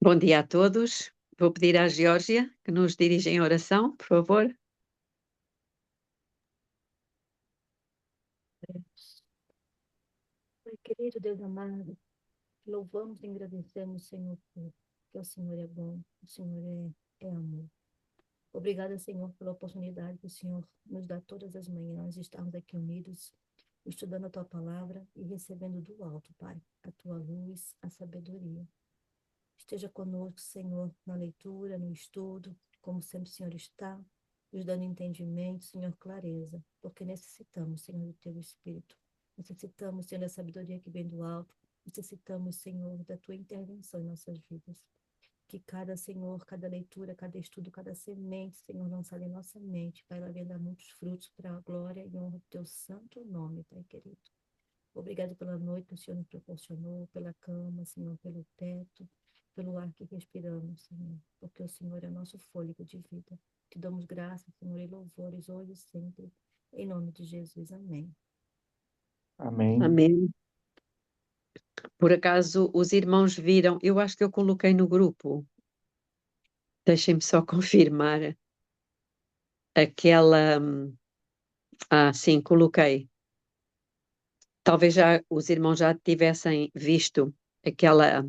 Bom dia a todos. Vou pedir à Geórgia que nos dirija em oração, por favor. Pai querido, Deus amado, louvamos e agradecemos, Senhor, porque o Senhor é bom, o Senhor é amor. Obrigada, Senhor, pela oportunidade que o Senhor nos dá todas as manhãs de estarmos aqui unidos, estudando a Tua palavra e recebendo do alto, Pai, a Tua luz, a sabedoria. Esteja conosco, Senhor, na leitura, no estudo, como sempre o Senhor está, nos dando entendimento, Senhor, clareza, porque necessitamos, Senhor, do Teu Espírito. Necessitamos, Senhor, da sabedoria que vem do alto. Necessitamos, Senhor, da Tua intervenção em nossas vidas. Que cada, Senhor, cada leitura, cada estudo, cada semente, Senhor, lançada em nossa mente, vai lá dar muitos frutos para a glória e honra do Teu santo nome, Pai querido. Obrigado pela noite que o Senhor nos proporcionou, pela cama, Senhor, pelo teto, pelo ar que respiramos, Senhor, porque o Senhor é nosso fôlego de vida. Te damos graças, Senhor, e louvores hoje e sempre. Em nome de Jesus, amém. Amém. Amém. Por acaso os irmãos viram, eu acho que eu coloquei no grupo, deixem-me só confirmar, aquela, sim, coloquei. Talvez já os irmãos já tivessem visto aquela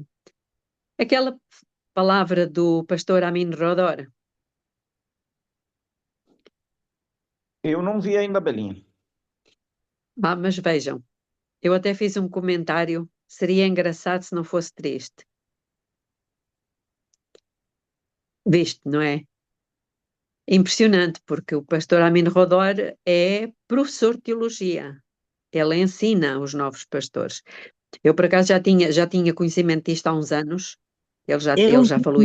palavra do pastor Amin Rodor. Eu não vi ainda, Belinha. Mas vejam, eu até fiz um comentário, seria engraçado se não fosse triste. Viste, não é? Impressionante, porque o pastor Amin Rodor é professor de teologia. Ele ensina os novos pastores. Eu, por acaso, já tinha conhecimento disto há uns anos. Ele já falou.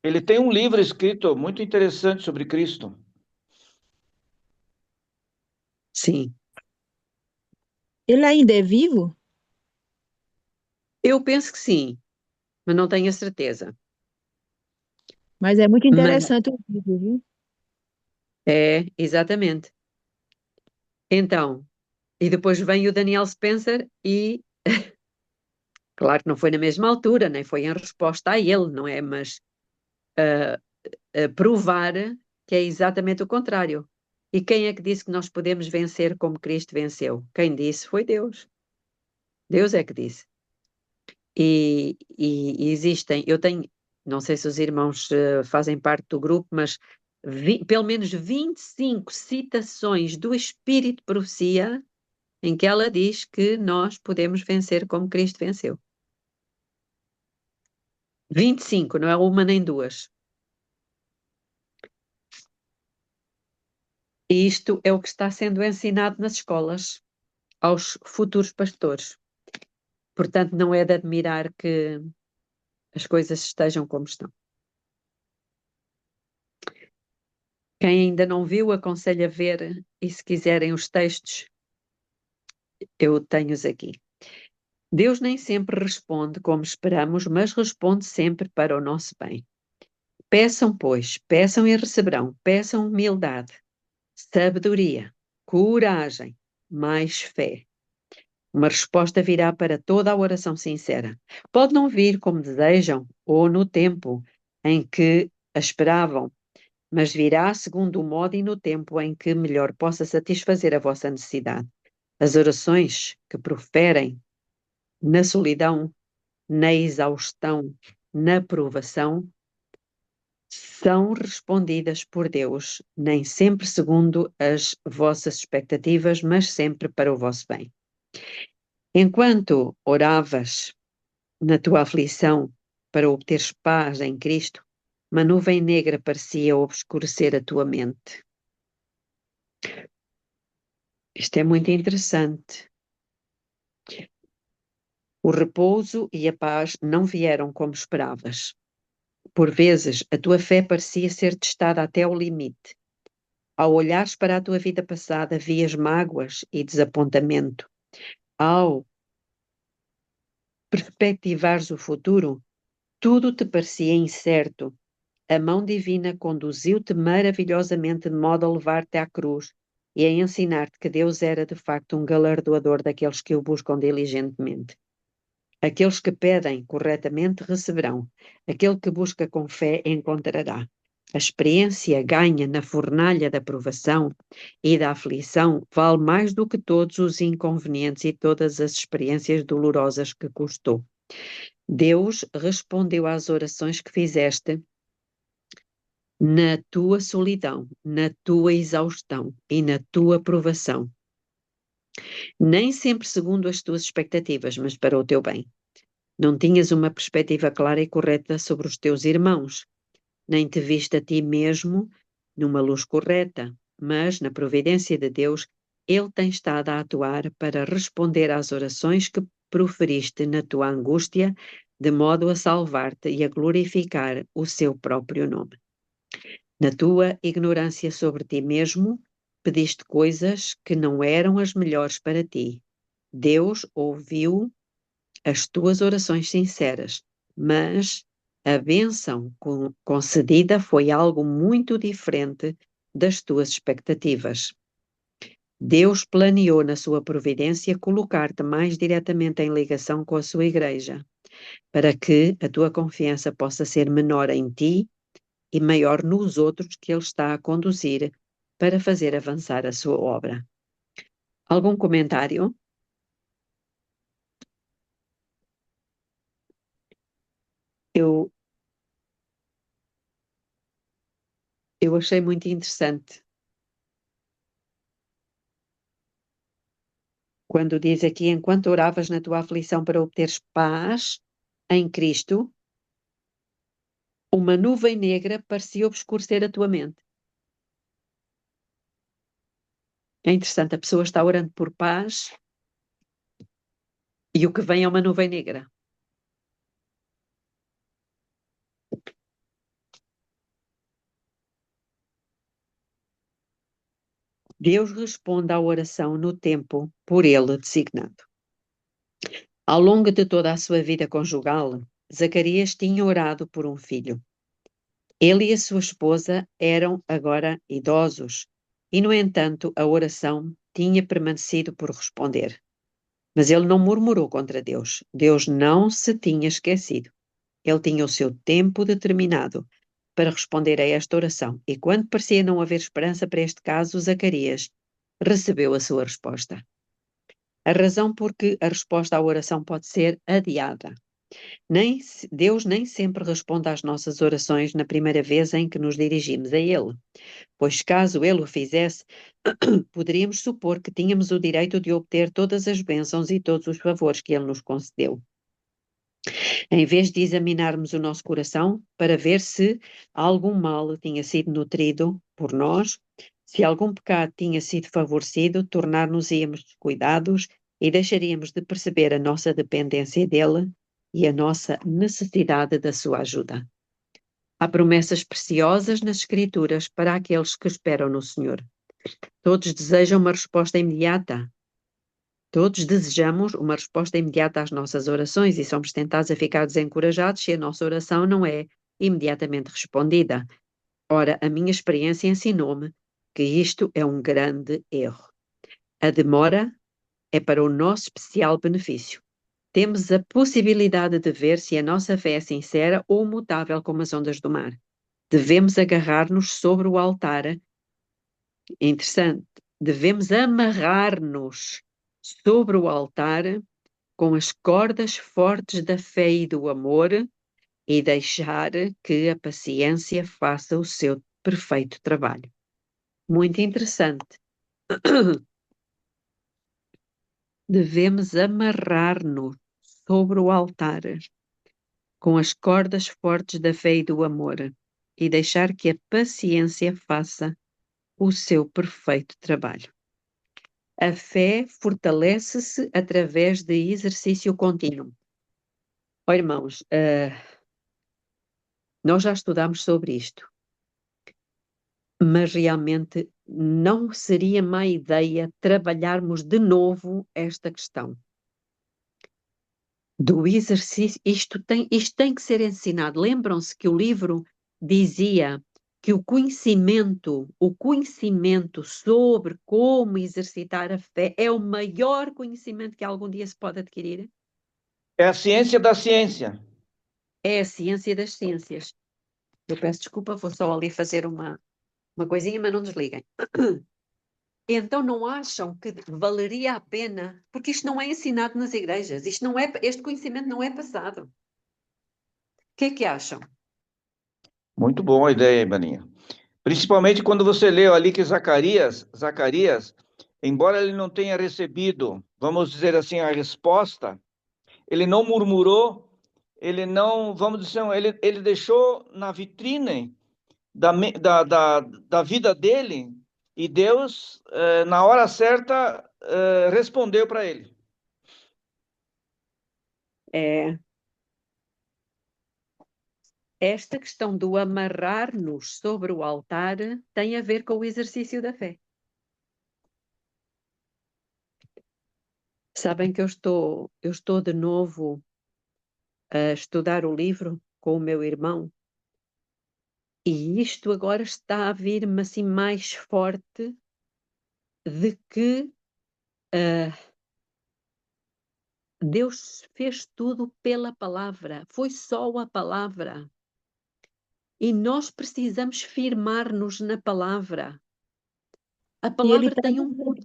Ele tem um livro escrito muito interessante sobre Cristo. Sim. Ele ainda é vivo? Eu penso que sim, mas não tenho a certeza. Mas é muito Mas interessante o vídeo, viu? é, exatamente. Então, e depois vem o Daniel Spencer e, claro que não foi na mesma altura, nem foi em resposta a ele, não é? Mas provar que é exatamente o contrário. E quem é que disse que nós podemos vencer como Cristo venceu? Quem disse foi Deus. Deus é que disse. E existem, eu tenho, não sei se os irmãos fazem parte do grupo, mas pelo menos 25 citações do Espírito de Profecia em que ela diz que nós podemos vencer como Cristo venceu. 25, não é uma nem duas. E isto é o que está sendo ensinado nas escolas aos futuros pastores. Portanto, não é de admirar que as coisas estejam como estão. Quem ainda não viu, aconselho a ver, e se quiserem os textos, eu tenho-os aqui. Deus nem sempre responde como esperamos, mas responde sempre para o nosso bem. Peçam, pois, peçam e receberão, peçam humildade, sabedoria, coragem, mais fé. Uma resposta virá para toda a oração sincera. Pode não vir como desejam ou no tempo em que a esperavam, mas virá segundo o modo e no tempo em que melhor possa satisfazer a vossa necessidade. As orações que proferem na solidão, na exaustão, na provação, são respondidas por Deus, nem sempre segundo as vossas expectativas, mas sempre para o vosso bem. Enquanto oravas na tua aflição para obteres paz em Cristo, uma nuvem negra parecia obscurecer a tua mente. Isto é muito interessante. O repouso e a paz não vieram como esperavas. Por vezes, a tua fé parecia ser testada até ao limite. Ao olhares para a tua vida passada, vias mágoas e desapontamento. Ao perspectivares o futuro, tudo te parecia incerto. A mão divina conduziu-te maravilhosamente de modo a levar-te à cruz e a ensinar-te que Deus era de facto um galardoador daqueles que o buscam diligentemente. Aqueles que pedem corretamente receberão. Aquele que busca com fé encontrará. A experiência ganha na fornalha da provação e da aflição vale mais do que todos os inconvenientes e todas as experiências dolorosas que custou. Deus respondeu às orações que fizeste na tua solidão, na tua exaustão e na tua provação. Nem sempre segundo as tuas expectativas, mas para o teu bem. Não tinhas uma perspectiva clara e correta sobre os teus irmãos, nem te viste a ti mesmo numa luz correta, mas, na providência de Deus, Ele tem estado a atuar para responder às orações que proferiste na tua angústia, de modo a salvar-te e a glorificar o seu próprio nome. Na tua ignorância sobre ti mesmo, pediste coisas que não eram as melhores para ti. Deus ouviu as tuas orações sinceras, mas a bênção concedida foi algo muito diferente das tuas expectativas. Deus planeou na sua providência colocar-te mais diretamente em ligação com a sua igreja, para que a tua confiança possa ser menor em ti e maior nos outros que Ele está a conduzir para fazer avançar a sua obra. Algum comentário? Eu achei muito interessante quando diz aqui, enquanto oravas na tua aflição para obteres paz em Cristo, uma nuvem negra parecia obscurecer a tua mente. É interessante, a pessoa está orando por paz e o que vem é uma nuvem negra. Deus responde à oração no tempo por ele designado. Ao longo de toda a sua vida conjugal, Zacarias tinha orado por um filho. Ele e a sua esposa eram agora idosos e, no entanto, a oração tinha permanecido por responder. Mas ele não murmurou contra Deus. Deus não se tinha esquecido. Ele tinha o seu tempo determinado para responder a esta oração. E quando parecia não haver esperança para este caso, Zacarias recebeu a sua resposta. A razão por que a resposta à oração pode ser adiada. Deus nem sempre responde às nossas orações na primeira vez em que nos dirigimos a Ele, pois caso Ele o fizesse, poderíamos supor que tínhamos o direito de obter todas as bênçãos e todos os favores que Ele nos concedeu. Em vez de examinarmos o nosso coração para ver se algum mal tinha sido nutrido por nós, se algum pecado tinha sido favorecido, tornar-nos-íamos descuidados e deixaríamos de perceber a nossa dependência dele e a nossa necessidade da sua ajuda. Há promessas preciosas nas Escrituras para aqueles que esperam no Senhor. Todos desejam uma resposta imediata. Todos desejamos uma resposta imediata às nossas orações e somos tentados a ficar desencorajados se a nossa oração não é imediatamente respondida. Ora, a minha experiência ensinou-me que isto é um grande erro. A demora é para o nosso especial benefício. Temos a possibilidade de ver se a nossa fé é sincera ou mutável como as ondas do mar. Devemos agarrar-nos sobre o altar. Interessante. Devemos amarrar-nos sobre o altar com as cordas fortes da fé e do amor e deixar que a paciência faça o seu perfeito trabalho. Muito interessante. Devemos amarrar-nos sobre o altar com as cordas fortes da fé e do amor e deixar que a paciência faça o seu perfeito trabalho. A fé fortalece-se através de exercício contínuo. Oh, irmãos, nós já estudamos sobre isto, mas realmente não seria má ideia trabalharmos de novo esta questão do exercício. Isto tem que ser ensinado. Lembram-se que o livro dizia que o conhecimento sobre como exercitar a fé é o maior conhecimento que algum dia se pode adquirir? É a ciência da ciência. É a ciência das ciências. Eu peço desculpa, vou só ali fazer uma coisinha, mas não desliguem. Então não acham que valeria a pena, porque isto não é ensinado nas igrejas, isto não é, este conhecimento não é passado. O que é que acham? Muito boa a ideia, Ibaninha. Principalmente quando você leu ali que Zacarias, embora ele não tenha recebido, vamos dizer assim, a resposta, ele não murmurou, ele não, vamos dizer, ele deixou na vitrine da vida dele, e Deus, na hora certa, respondeu para ele. É, esta questão do amarrar-nos sobre o altar tem a ver com o exercício da fé. Sabem que eu estou de novo a estudar o livro com o meu irmão e isto agora está a vir-me assim mais forte de que Deus fez tudo pela palavra, foi só a palavra. E nós precisamos firmar-nos na palavra. A E ele palavra está, tem um... irmã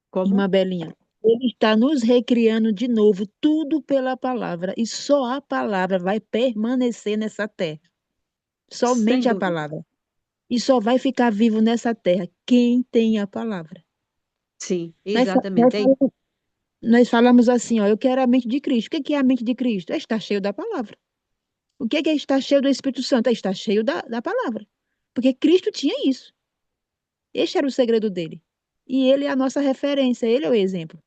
Como? Belinha, ele está nos recriando de novo, tudo pela palavra, e só a palavra vai permanecer nessa terra. Sem Somente a dúvida. palavra. E só vai ficar vivo nessa terra quem tem a palavra. Sim, Nós, fa- exatamente. nós falamos, nós falamos assim, ó, eu quero a mente de Cristo. O que é a mente de Cristo? É estar cheio da palavra. O que é estar cheio do Espírito Santo? É estar cheio da palavra. Porque Cristo tinha isso. Este era o segredo dele. E ele é a nossa referência, ele é o exemplo.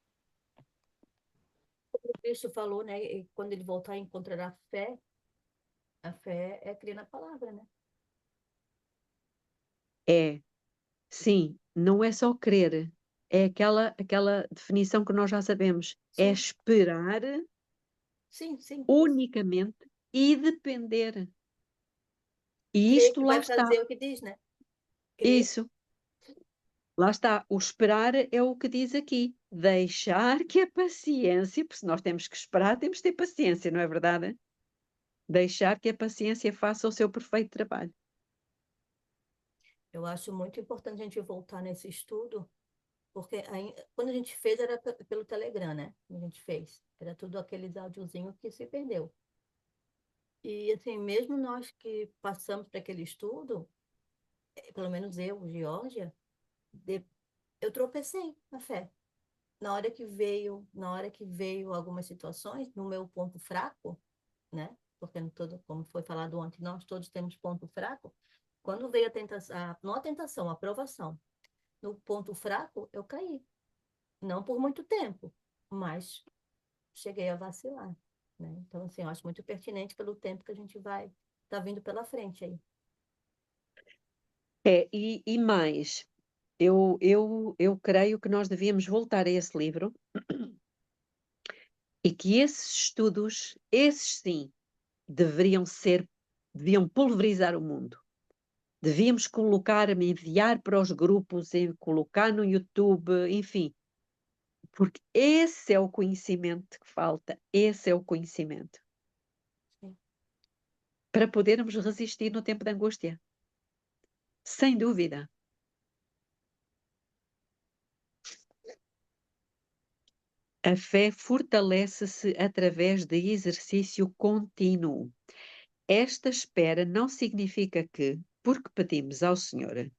O Cristo falou, né? E quando ele voltar, encontrará a fé é crer na palavra, né? É, sim, não é só crer. É aquela definição que nós já sabemos. É Sim, esperar sim. unicamente e depender. E Crer isto que lá vai está. fazer o que diz, né? Crer. Isso. Lá está, o esperar é o que diz aqui. Deixar que a paciência, porque se nós temos que esperar, temos que ter paciência, não é verdade? Deixar que a paciência faça o seu perfeito trabalho. Eu acho muito importante a gente voltar nesse estudo, porque quando a gente fez era pelo Telegram, né? A gente fez. Era tudo aqueles áudiozinhos que se perdeu. E assim, mesmo nós que passamos para aquele estudo, pelo menos eu, Geórgia, de- eu tropecei na fé. Na hora que veio algumas situações, no meu ponto fraco, né? Porque no todo, como foi falado ontem, nós todos temos ponto fraco. Quando veio a tentação, não a tentação, a provação, no ponto fraco, eu caí. Não por muito tempo, mas cheguei a vacilar, né? Então, assim, eu acho muito pertinente pelo tempo que a gente vai tá vindo pela frente aí. E mais, eu creio que nós devíamos voltar a esse livro e que esses estudos, esses sim, deviam pulverizar o mundo. Devíamos colocar, enviar para os grupos, e colocar no YouTube, enfim, porque esse é o conhecimento que falta, esse é o conhecimento Sim. para podermos resistir no tempo da angústia. Sem dúvida. A fé fortalece-se através de exercício contínuo. Esta espera não significa que, porque pedimos ao Senhor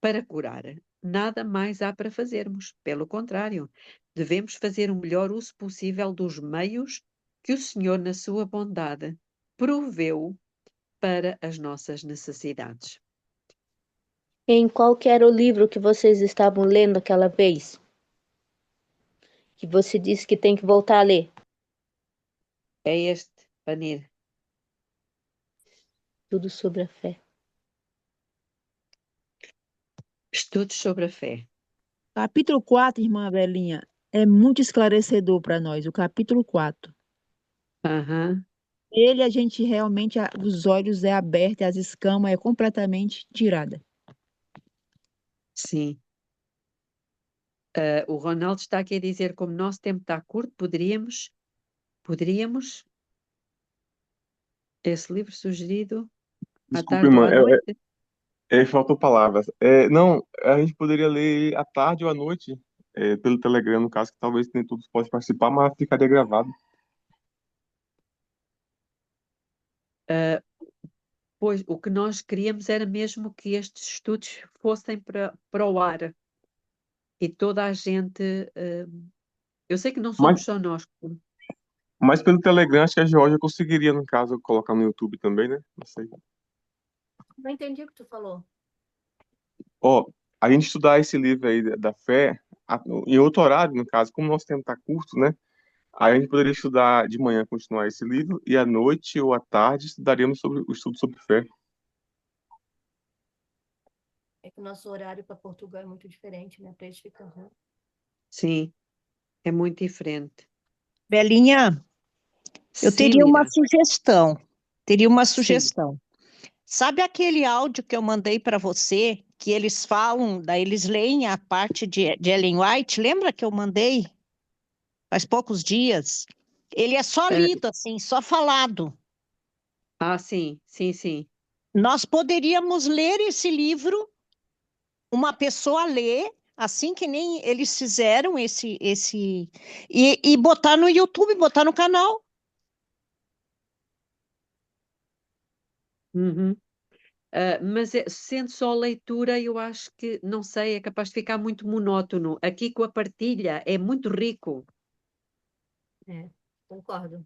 para curar, nada mais há para fazermos. Pelo contrário, devemos fazer o melhor uso possível dos meios que o Senhor, na sua bondade, proveu para as nossas necessidades. Em qual que era o livro que vocês estavam lendo aquela vez? Que você disse que tem que voltar a ler? É este, Panir. Tudo sobre a fé. Estudos sobre a fé. Capítulo 4, irmã Belinha, é muito esclarecedor para nós, o capítulo 4. Aham, Ele, a gente realmente, os olhos é aberto, as escamas é completamente tirada. sim. O Ronaldo está aqui a dizer, como o nosso tempo está curto, poderíamos, esse livro sugerido à Desculpa, tarde ou irmã, à noite? faltou palavras. Não, a gente poderia ler à tarde ou à noite, pelo Telegram, no caso, que talvez nem todos possam participar, mas ficaria gravado. Ah, pois, o que nós queríamos era mesmo que estes estudos fossem para o ar e toda a gente. Eu sei que não Mas, somos só nós. mas pelo Telegram, acho que a Georgia conseguiria, no caso, colocar no YouTube também, né? Não sei. Não entendi o que tu falou. Ó, a gente estudar esse livro aí da fé, em outro horário, no caso, como o nosso tempo está curto, né? Aí a gente poderia estudar de manhã, continuar esse livro, e à noite ou à tarde estudaríamos sobre o estudo sobre fé. É que o nosso horário para Portugal é muito diferente, né? Para eles fica ruim. Sim, é muito diferente. Belinha, eu Sim, teria uma Mira. sugestão. Teria uma Sim. sugestão. Sabe aquele áudio que eu mandei para você, que eles falam, daí eles leem a parte de Ellen White? Lembra que eu mandei faz poucos dias? Ele é só Ah, lido, assim, só falado. sim, sim, sim. Nós poderíamos ler esse livro, uma pessoa lê, assim que nem eles fizeram e botar no YouTube, botar no canal. Uhum. Mas sendo só leitura, eu acho que, não sei, é capaz de ficar muito monótono. Aqui com a partilha é muito rico. É, concordo.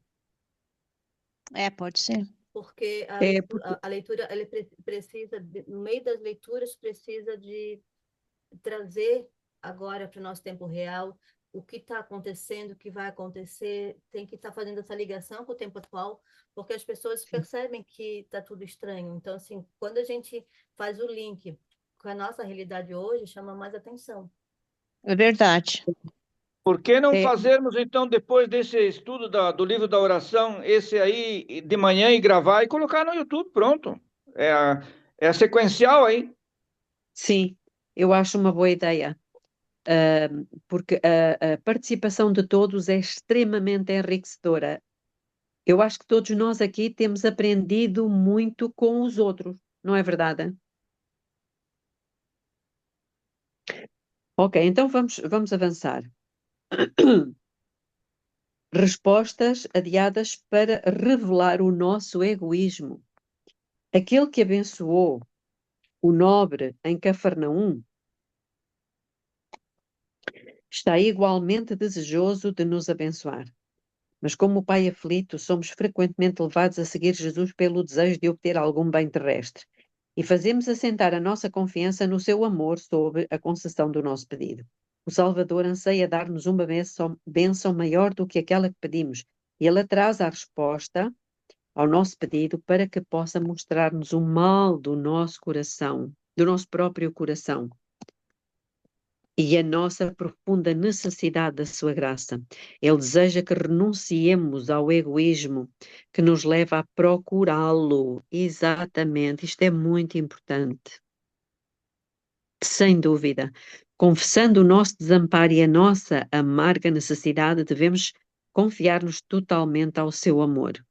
Pode ser. Porque Porque, a leitura ele precisa, no meio das leituras, precisa de trazer agora para o nosso tempo real o que está acontecendo, o que vai acontecer, tem que estar fazendo essa ligação com o tempo atual, porque as pessoas percebem que está tudo estranho. Então, assim, quando a gente faz o link com a nossa realidade hoje, chama mais atenção. É verdade. Por que não é, fazermos, então, depois desse estudo do livro da oração, esse aí de manhã e gravar e colocar no YouTube? Pronto. É a sequencial aí. sim, eu acho uma boa ideia. Porque a participação de todos é extremamente enriquecedora. Eu acho que todos nós aqui temos aprendido muito com os outros, não é verdade? Ok, então vamos avançar. Respostas adiadas para revelar o nosso egoísmo. Aquele que abençoou o nobre em Cafarnaum está igualmente desejoso de nos abençoar. Mas como o pai aflito, somos frequentemente levados a seguir Jesus pelo desejo de obter algum bem terrestre e fazemos assentar a nossa confiança no seu amor sob a concessão do nosso pedido. O Salvador anseia dar-nos uma bênção maior do que aquela que pedimos e ele atrasa a resposta ao nosso pedido para que possa mostrar-nos o mal do nosso coração, do nosso próprio coração e a nossa profunda necessidade da sua graça. Ele deseja que renunciemos ao egoísmo que nos leva a procurá-lo. Exatamente, isto é muito importante. Sem dúvida. Confessando o nosso desamparo e a nossa amarga necessidade, devemos confiar-nos totalmente ao seu amor.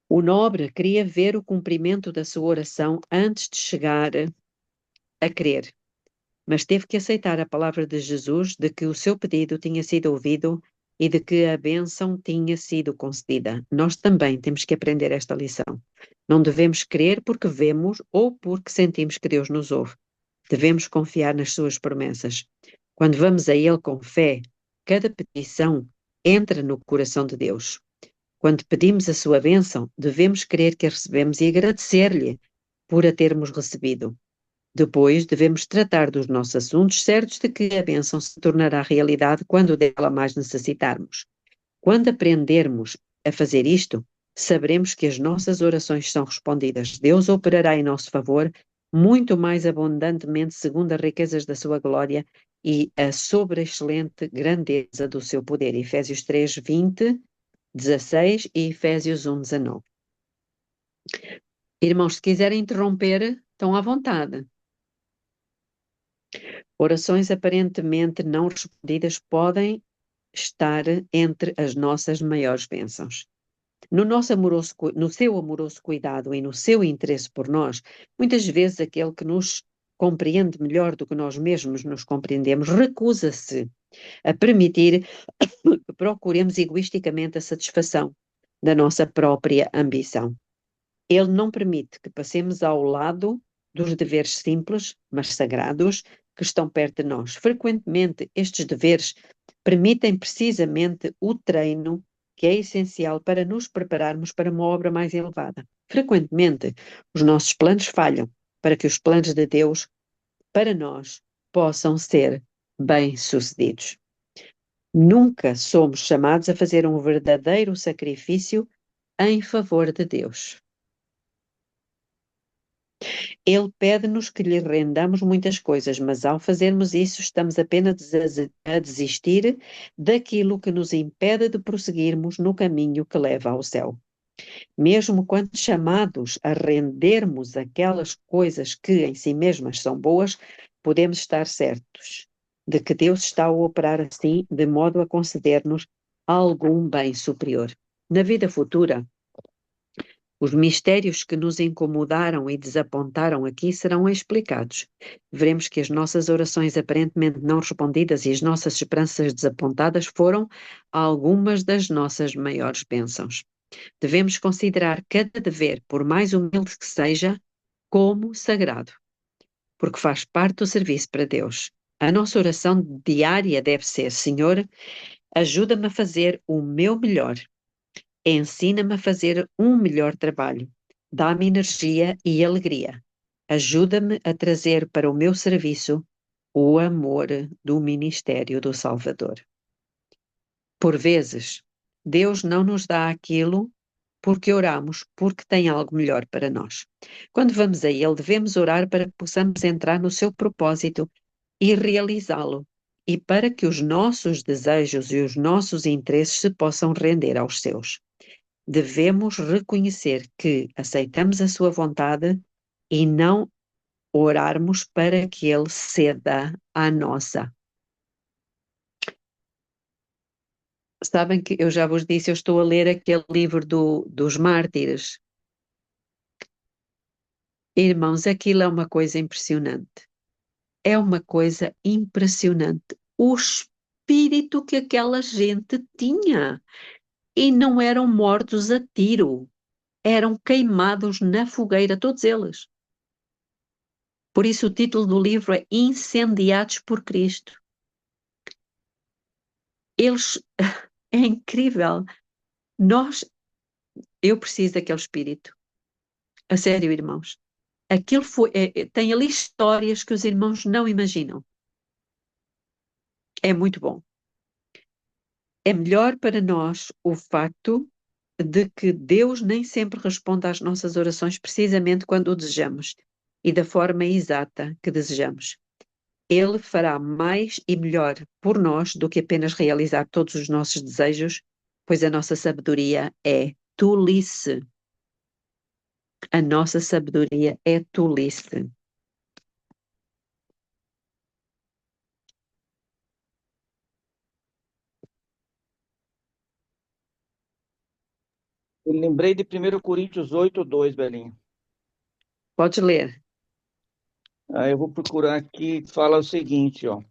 O nobre queria ver o cumprimento da sua oração antes de chegar a crer, mas teve que aceitar a palavra de Jesus de que o seu pedido tinha sido ouvido e de que a bênção tinha sido concedida. Nós também temos que aprender esta lição. Não devemos crer porque vemos ou porque sentimos que Deus nos ouve. Devemos confiar nas suas promessas. Quando vamos a Ele com fé, cada petição entra no coração de Deus. Quando pedimos a sua bênção, devemos crer que a recebemos e agradecer-lhe por a termos recebido. Depois, devemos tratar dos nossos assuntos, certos de que a bênção se tornará realidade quando dela mais necessitarmos. Quando aprendermos a fazer isto, saberemos que as nossas orações são respondidas. Deus operará em nosso favor muito mais abundantemente segundo as riquezas da sua glória e a sobreexcelente grandeza do seu poder. Efésios 3, 20, 16 e Efésios 1, 19. Irmãos, se quiserem interromper, estão à vontade. Orações aparentemente não respondidas podem estar entre as nossas maiores bênçãos. No seu amoroso cuidado e no seu interesse por nós, muitas vezes aquele que nos compreende melhor do que nós mesmos nos compreendemos, recusa-se a permitir que procuremos egoisticamente a satisfação da nossa própria ambição. Ele não permite que passemos ao lado dos deveres simples, mas sagrados, que estão perto de nós. Frequentemente, estes deveres permitem precisamente o treino que é essencial para nos prepararmos para uma obra mais elevada. Frequentemente, os nossos planos falham para que os planos de Deus para nós possam ser bem-sucedidos. Nunca somos chamados a fazer um verdadeiro sacrifício em favor de Deus. Ele pede-nos que lhe rendamos muitas coisas, mas ao fazermos isso, estamos apenas a desistir daquilo que nos impede de prosseguirmos no caminho que leva ao céu. Mesmo quando chamados a rendermos aquelas coisas que em si mesmas são boas, podemos estar certos de que Deus está a operar assim, de modo a conceder-nos algum bem superior. Na vida futura, os mistérios que nos incomodaram e desapontaram aqui serão explicados. Veremos que as nossas orações aparentemente não respondidas e as nossas esperanças desapontadas foram algumas das nossas maiores bênçãos. Devemos considerar cada dever, por mais humilde que seja, como sagrado, porque faz parte do serviço para Deus. A nossa oração diária deve ser: Senhor, ajuda-me a fazer o meu melhor. Ensina-me a fazer um melhor trabalho. Dá-me energia e alegria. Ajuda-me a trazer para o meu serviço o amor do ministério do Salvador. Por vezes, Deus não nos dá aquilo porque oramos, porque tem algo melhor para nós. Quando vamos a Ele, devemos orar para que possamos entrar no seu propósito e realizá-lo, e para que os nossos desejos e os nossos interesses se possam render aos seus. Devemos reconhecer que aceitamos a sua vontade e não orarmos para que Ele ceda à nossa. Sabem que eu já vos disse, eu estou a ler aquele livro dos mártires. Irmãos, aquilo é uma coisa impressionante. É uma coisa impressionante. O espírito que aquela gente tinha. E não eram mortos a tiro. Eram queimados na fogueira, todos eles. Por isso o título do livro é Incendiados por Cristo. Eles, é incrível. Eu preciso daquele espírito. A sério, irmãos. Aquilo tem ali histórias que os irmãos não imaginam. É muito bom. É melhor para nós o facto de que Deus nem sempre responde às nossas orações precisamente quando o desejamos e da forma exata que desejamos. Ele fará mais e melhor por nós do que apenas realizar todos os nossos desejos, pois a nossa sabedoria é tolice. A nossa sabedoria é tolice. Eu lembrei de 1 Coríntios 8:2, Belinha. Podes ler. Aí eu vou procurar aqui, que fala o seguinte, ó.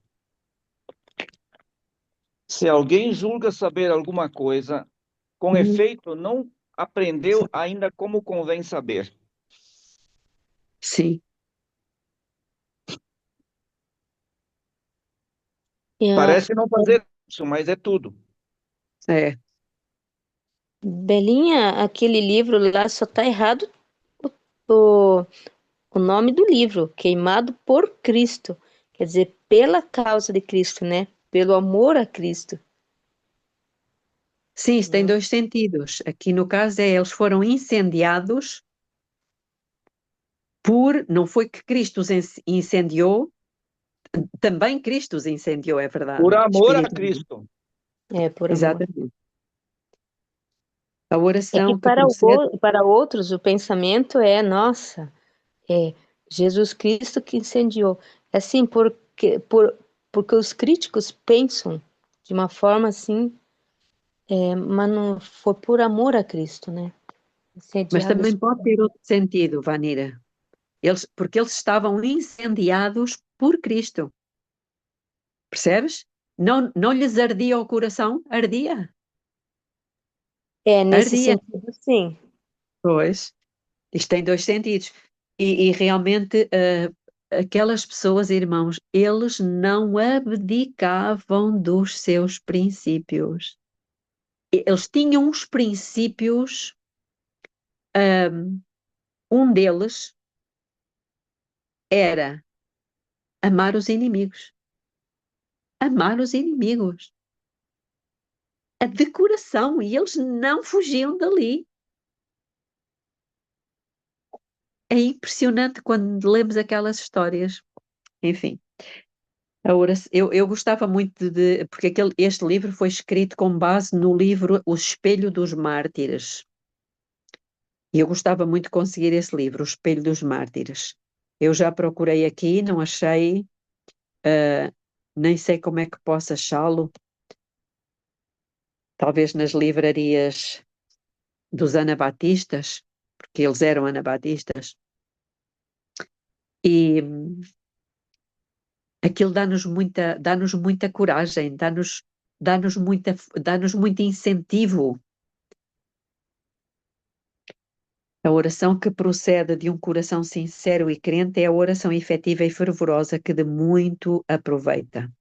Se alguém julga saber alguma coisa, com efeito não aprendeu ainda como convém saber. Sim. Parece não fazer isso, mas é tudo. É. Belinha, aquele livro lá só tá errado o, o nome do livro, Queimado por Cristo. Quer dizer, pela causa de Cristo, né? Pelo amor a Cristo. Sim, isso tem dois sentidos. Aqui no caso eles foram incendiados não foi que Cristo os incendiou, também Cristo os incendiou, é verdade. Por amor a Cristo. É, por amor. Exatamente. A É oração que para outros o pensamento é, nossa, é Jesus Cristo que incendiou. Assim, porque os críticos pensam de uma forma assim, mas não foi por amor a Cristo, né? Assim, é de Mas também águas. pode ter outro sentido, Vanira. Porque eles estavam incendiados por Cristo. Percebes? Não, não lhes ardia o coração? Ardia. Nesse Ardia. sentido, sim. Pois. Isto tem dois sentidos. E realmente, aquelas pessoas, irmãos, eles não abdicavam dos seus princípios. Eles tinham uns princípios, um deles era amar os inimigos. Amar os inimigos. A decoração, e eles não fugiam dali. É impressionante quando lemos aquelas histórias. Enfim, eu gostava muito porque este livro foi escrito com base no livro O Espelho dos Mártires. E eu gostava muito de conseguir esse livro, O Espelho dos Mártires. Eu já procurei aqui, não achei, nem sei como é que posso achá-lo. Talvez nas livrarias dos anabatistas, porque eles eram anabatistas. E aquilo dá-nos muita coragem, dá-nos muito incentivo. A oração que procede de um coração sincero e crente é a oração efetiva e fervorosa que de muito aproveita.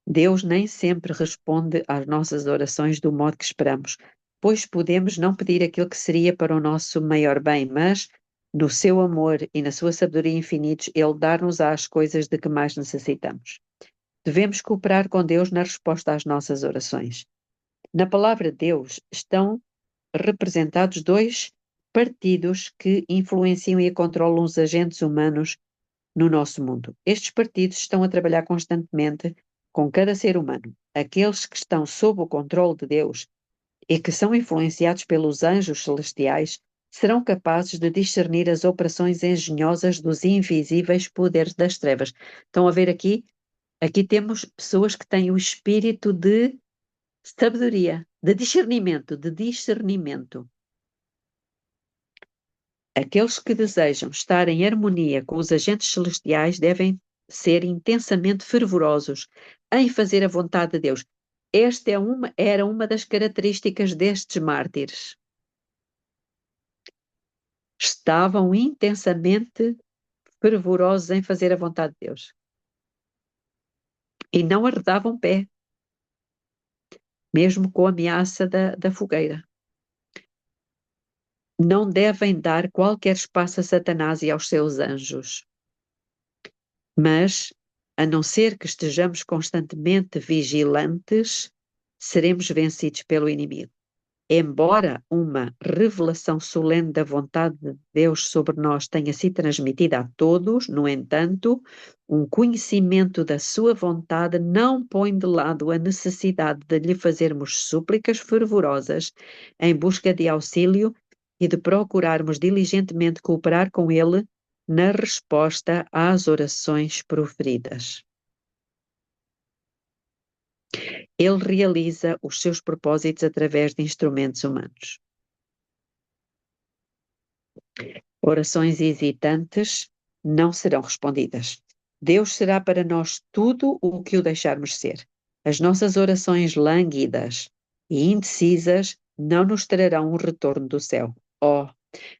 Deus nem sempre responde às nossas orações do modo que esperamos, pois podemos não pedir aquilo que seria para o nosso maior bem, mas no seu amor e na sua sabedoria infinitos, Ele dá-nos as coisas de que mais necessitamos. Devemos cooperar com Deus na resposta às nossas orações. Na palavra de Deus estão representados dois partidos que influenciam e controlam os agentes humanos no nosso mundo. Estes partidos estão a trabalhar constantemente com cada ser humano. Aqueles que estão sob o controle de Deus e que são influenciados pelos anjos celestiais serão capazes de discernir as operações engenhosas dos invisíveis poderes das trevas. Estão a ver aqui? Aqui temos pessoas que têm o espírito de sabedoria, de discernimento, de discernimento. Aqueles que desejam estar em harmonia com os agentes celestiais devem ser intensamente fervorosos em fazer a vontade de Deus. Esta era uma das características destes mártires. Estavam intensamente fervorosos em fazer a vontade de Deus. E não arredavam pé, mesmo com a ameaça da fogueira. Não devem dar qualquer espaço a Satanás e aos seus anjos. Mas, a não ser que estejamos constantemente vigilantes, seremos vencidos pelo inimigo. Embora uma revelação solene da vontade de Deus sobre nós tenha sido transmitida a todos, no entanto, um conhecimento da sua vontade não põe de lado a necessidade de lhe fazermos súplicas fervorosas em busca de auxílio e de procurarmos diligentemente cooperar com ele na resposta às orações proferidas. Ele realiza os seus propósitos através de instrumentos humanos. Orações hesitantes não serão respondidas. Deus será para nós tudo o que o deixarmos ser. As nossas orações lânguidas e indecisas não nos trarão um retorno do céu.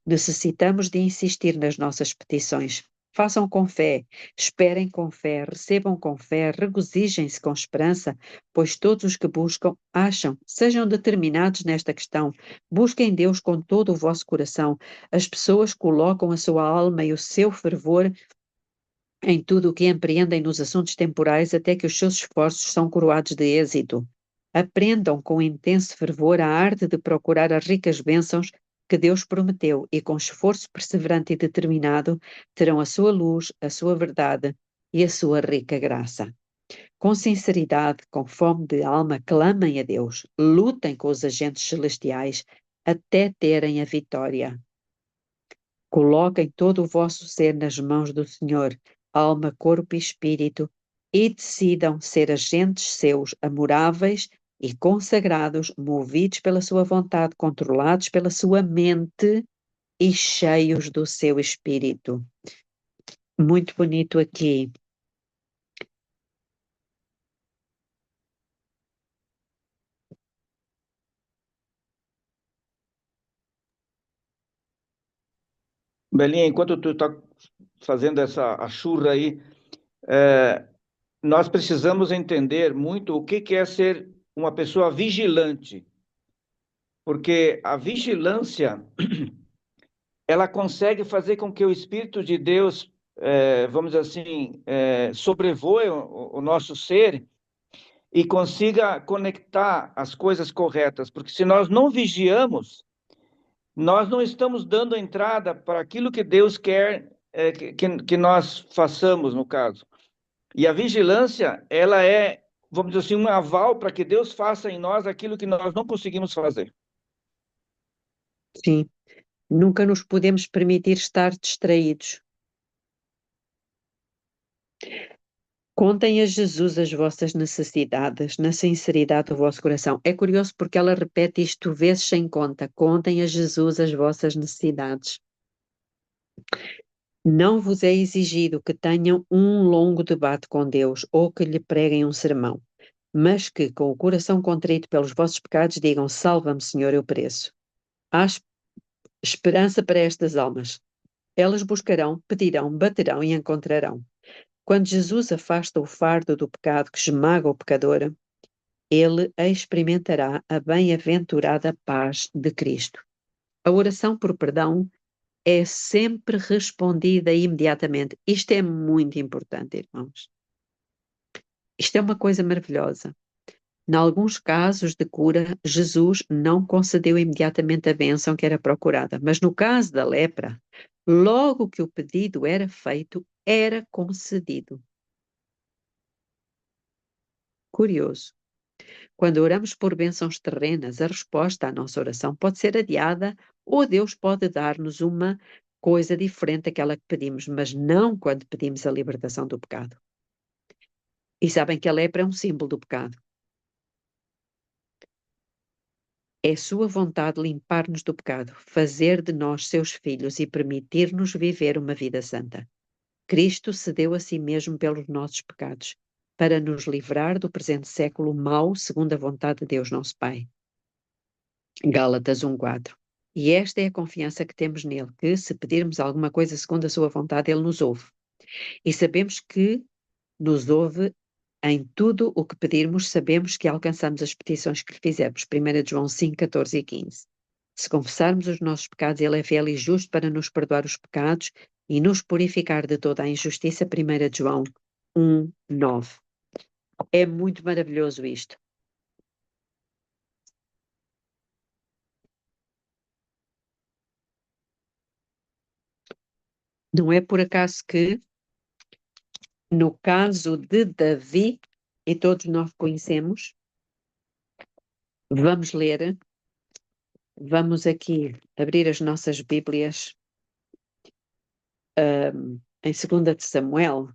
Necessitamos de insistir nas nossas petições. Façam com fé, esperem com fé, recebam com fé, regozijem-se com esperança, pois todos os que buscam, acham. Sejam determinados nesta questão. Busquem Deus com todo o vosso coração. As pessoas colocam a sua alma e o seu fervor em tudo o que empreendem nos assuntos temporais até que os seus esforços são coroados de êxito. Aprendam com intenso fervor a arte de procurar as ricas bênçãos que Deus prometeu e com esforço perseverante e determinado terão a sua luz, a sua verdade e a sua rica graça. Com sinceridade, com fome de alma, clamem a Deus, lutem com os agentes celestiais até terem a vitória. Coloquem todo o vosso ser nas mãos do Senhor, alma, corpo e espírito, e decidam ser agentes seus amoráveis e consagrados, movidos pela sua vontade, controlados pela sua mente e cheios do seu espírito. Muito bonito aqui. Belinha, enquanto tu está fazendo a churra aí, nós precisamos entender muito o que é ser uma pessoa vigilante, porque a vigilância, ela consegue fazer com que o Espírito de Deus, vamos dizer assim, sobrevoe o nosso ser e consiga conectar as coisas corretas, porque se nós não vigiamos, nós não estamos dando entrada para aquilo que Deus quer que nós façamos, no caso. E a vigilância, ela é, vamos dizer assim, um aval para que Deus faça em nós aquilo que nós não conseguimos fazer. Sim, nunca nos podemos permitir estar distraídos. Contem a Jesus as vossas necessidades, na sinceridade do vosso coração. É curioso porque ela repete isto vezes sem conta. Contem a Jesus as vossas necessidades. Não vos é exigido que tenham um longo debate com Deus ou que lhe preguem um sermão, mas que, com o coração contrito pelos vossos pecados, digam: salva-me, Senhor, eu pereço. Há esperança para estas almas. Elas buscarão, pedirão, baterão e encontrarão. Quando Jesus afasta o fardo do pecado que esmaga o pecador, ele experimentará a bem-aventurada paz de Cristo. A oração por perdão é sempre respondida imediatamente. Isto é muito importante, irmãos. Isto é uma coisa maravilhosa. Em alguns casos de cura, Jesus não concedeu imediatamente a bênção que era procurada, mas no caso da lepra, logo que o pedido era feito, era concedido. Curioso. Quando oramos por bênçãos terrenas, a resposta à nossa oração pode ser adiada ou Deus pode dar-nos uma coisa diferente daquela que pedimos, mas não quando pedimos a libertação do pecado. E sabem que a lepra é um símbolo do pecado. É sua vontade limpar-nos do pecado, fazer de nós seus filhos e permitir-nos viver uma vida santa. Cristo se deu a si mesmo pelos nossos pecados, para nos livrar do presente século mau, segundo a vontade de Deus, nosso Pai. Gálatas 1:4. E esta é a confiança que temos nele, que se pedirmos alguma coisa segundo a sua vontade, ele nos ouve. E sabemos que nos ouve em tudo o que pedirmos, sabemos que alcançamos as petições que lhe fizemos. 1 João 5:14 e 15. Se confessarmos os nossos pecados, ele é fiel e justo para nos perdoar os pecados e nos purificar de toda a injustiça. 1 João 1:9. É muito maravilhoso isto. Não é por acaso que, no caso de Davi, e todos nós conhecemos, vamos ler, vamos aqui abrir as nossas Bíblias em 2 de Samuel,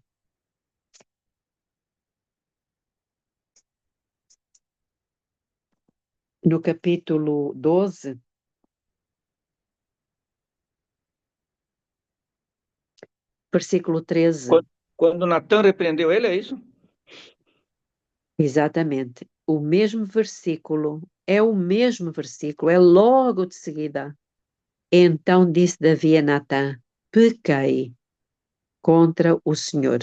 no capítulo 12, versículo 13. Quando Natan repreendeu ele, é isso? Exatamente. O mesmo versículo, é logo de seguida. Então disse Davi a Natã: pequei contra o Senhor.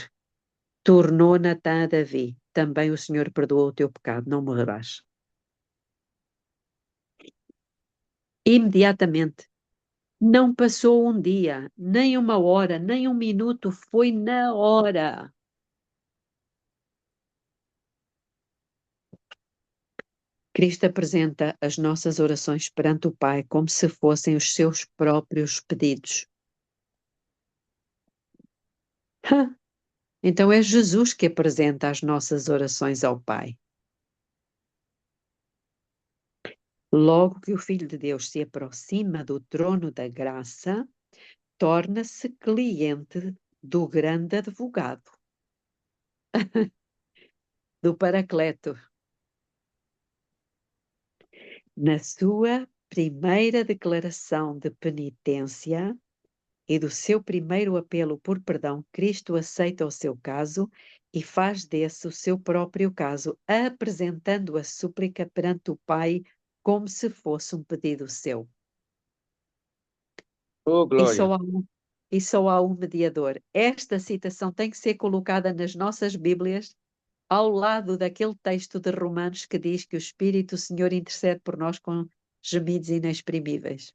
Tornou Natã a Davi: também o Senhor perdoou o teu pecado, não morrerás. Imediatamente. Não passou um dia, nem uma hora, nem um minuto, foi na hora. Cristo apresenta as nossas orações perante o Pai como se fossem os seus próprios pedidos. Então é Jesus que apresenta as nossas orações ao Pai. Logo que o Filho de Deus se aproxima do trono da graça, torna-se cliente do grande advogado. do Paracleto. Na sua primeira declaração de penitência e do seu primeiro apelo por perdão, Cristo aceita o seu caso e faz desse o seu próprio caso, apresentando a súplica perante o Pai como se fosse um pedido seu. Oh, E glória. só há um mediador. Esta citação tem que ser colocada nas nossas Bíblias ao lado daquele texto de Romanos que diz que o Espírito Senhor intercede por nós com gemidos inexprimíveis.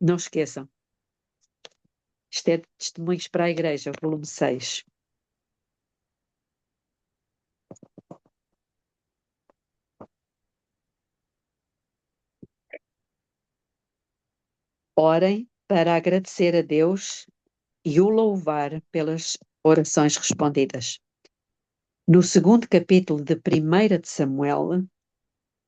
Não esqueçam. Isto é Testemunhos para a Igreja, volume 6. Orem para agradecer a Deus e o louvar pelas orações respondidas. No segundo capítulo de 1 de Samuel,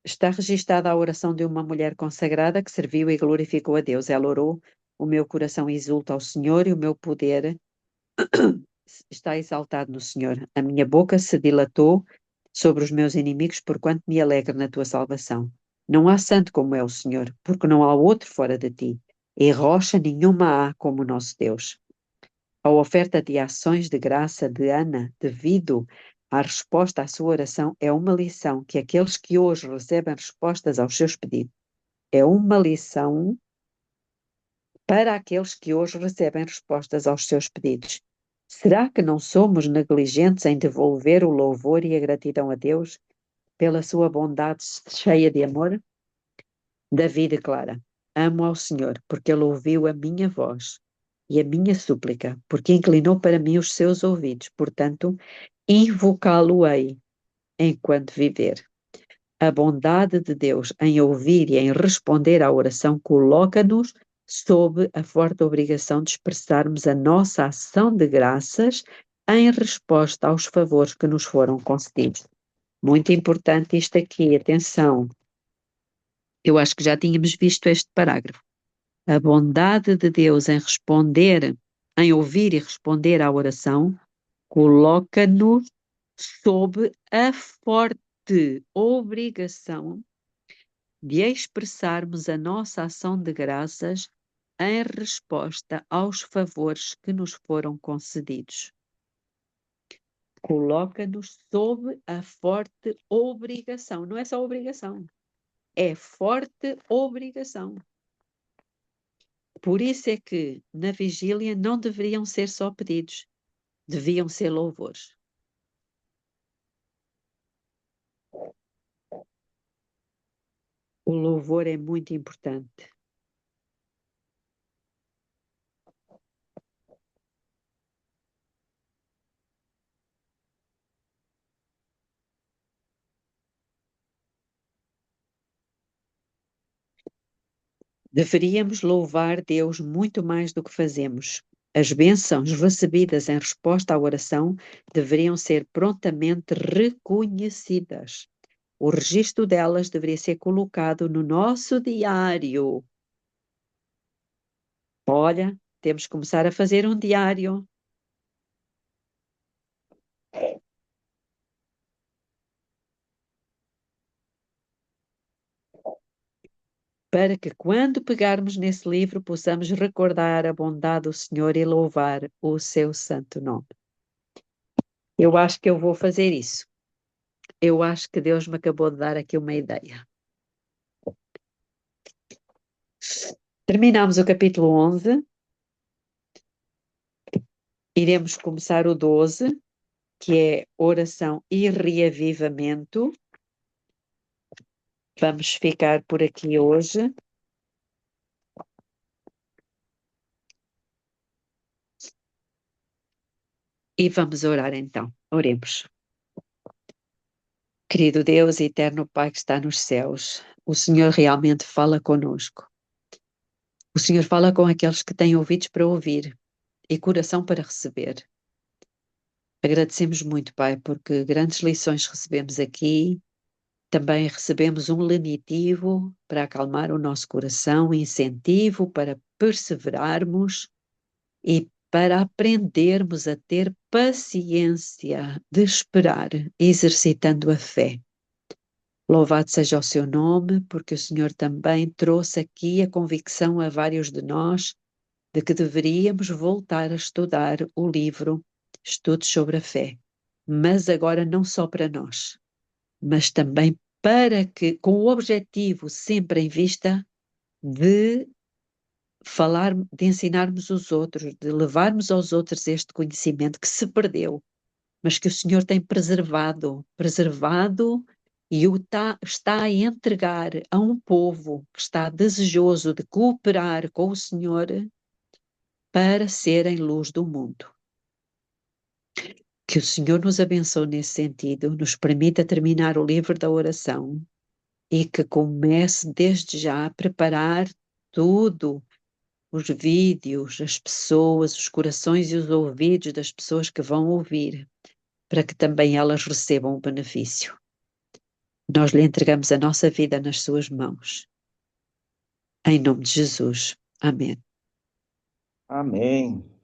está registada a oração de uma mulher consagrada que serviu e glorificou a Deus. Ela orou: o meu coração exulta ao Senhor e o meu poder está exaltado no Senhor. A minha boca se dilatou sobre os meus inimigos, porquanto me alegro na tua salvação. Não há santo como é o Senhor, porque não há outro fora de ti, e rocha nenhuma há como o nosso Deus. A oferta de ações de graça de Ana, devido à resposta à sua oração, é uma lição que aqueles que hoje recebem respostas aos seus pedidos. É uma lição para aqueles que hoje recebem respostas aos seus pedidos. Será que não somos negligentes em devolver o louvor e a gratidão a Deus pela sua bondade cheia de amor? Davi declara: amo ao Senhor, porque ele ouviu a minha voz e a minha súplica, porque inclinou para mim os seus ouvidos. Portanto, invocá-lo-ei enquanto viver. A bondade de Deus em ouvir e em responder à oração coloca-nos sob a forte obrigação de expressarmos a nossa ação de graças em resposta aos favores que nos foram concedidos. Muito importante isto aqui, atenção. Eu acho que já tínhamos visto este parágrafo. A bondade de Deus em responder, em ouvir e responder à oração, coloca-nos sob a forte obrigação de expressarmos a nossa ação de graças em resposta aos favores que nos foram concedidos. Coloca-nos sob a forte obrigação. Não é só obrigação, é forte obrigação. Por isso é que na vigília não deveriam ser só pedidos, deviam ser louvores. O louvor é muito importante. Deveríamos louvar Deus muito mais do que fazemos. As bênçãos recebidas em resposta à oração deveriam ser prontamente reconhecidas. O registro delas deveria ser colocado no nosso diário. Olha, temos que começar a fazer um diário. Para que quando pegarmos nesse livro possamos recordar a bondade do Senhor e louvar o seu santo nome. Eu acho que eu vou fazer isso. Eu acho que Deus me acabou de dar aqui uma ideia. Terminamos o capítulo 11. Iremos começar o 12, que é oração e reavivamento. Vamos ficar por aqui hoje. E vamos orar então. Oremos. Querido Deus, eterno Pai que está nos céus, o Senhor realmente fala conosco. O Senhor fala com aqueles que têm ouvidos para ouvir e coração para receber. Agradecemos muito, Pai, porque grandes lições recebemos aqui. Também recebemos um lenitivo para acalmar o nosso coração, incentivo para perseverarmos e para aprendermos a ter paciência de esperar, exercitando a fé. Louvado seja o seu nome, porque o Senhor também trouxe aqui a convicção a vários de nós de que deveríamos voltar a estudar o livro Estudos sobre a Fé. Mas agora não só para nós, mas também para que, com o objetivo sempre em vista de falar, de ensinarmos os outros, de levarmos aos outros este conhecimento que se perdeu, mas que o Senhor tem preservado e está a entregar a um povo que está desejoso de cooperar com o Senhor para serem luz do mundo. Que o Senhor nos abençoe nesse sentido, nos permita terminar o livro da oração e que comece desde já a preparar tudo, os vídeos, as pessoas, os corações e os ouvidos das pessoas que vão ouvir, para que também elas recebam o benefício. Nós lhe entregamos a nossa vida nas suas mãos. Em nome de Jesus. Amém. Amém.